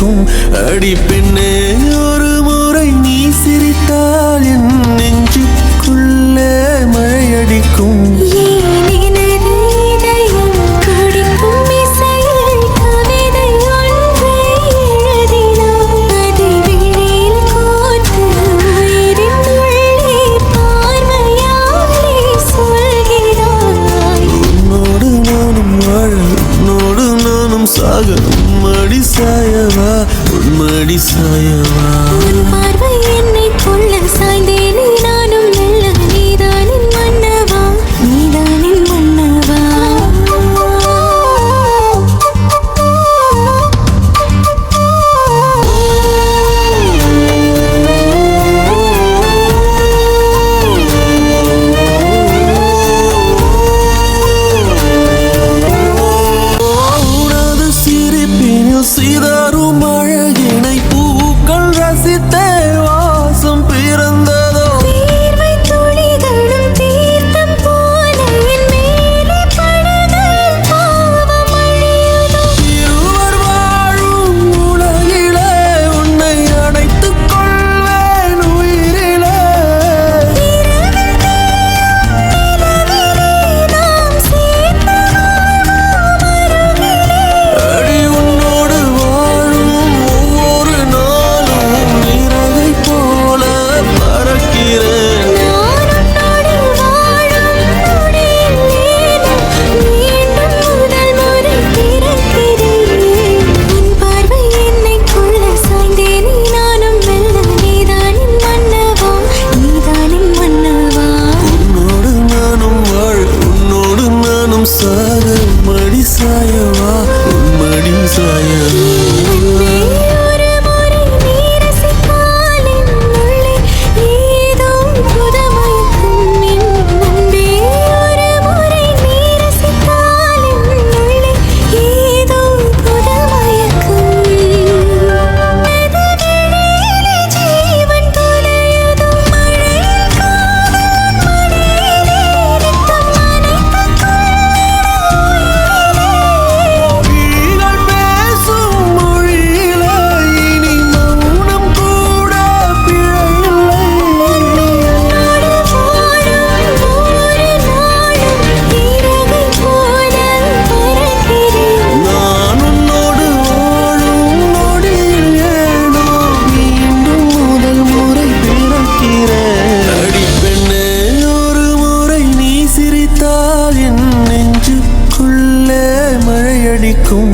மழையடிக்கும். அடி பெண்ணே ஒரு முறை நீ சிரித்தால் என் நெஞ்சுக்குள்ளே மழையடிக்கும். உன்மடி சாயவா உன்மடி சாயவா பார்வை என்னை கொள்ள சாய்ந்தேனே நானும் மெல்ல. நீதானின் மன்னவா நீதானின் மன்னவா. சிதறும் அழகினை பூக்கள் ரசித்தே வாசம் பிறந்ததோ. தீர்வை துளிகளும் தீர்த்தம் போல என் மேலே படுகையில் பாவம் அழியுதோ. இருவர் வாழும் உலகிலே உன்னை அணைத்துக் கொள்வேன் உயிரிலே. அடி உன்னோடு வாழும் ஒவ்வொரு நாளும் நிறகை போல பறக்கிறேன். உன்னோடு நானும் வாழ உன்னோடு நானும் சாக மடி சாயவா உன்மடி சாயவா. என் நெஞ்சுக்குள்ளே மழையடிக்கும்.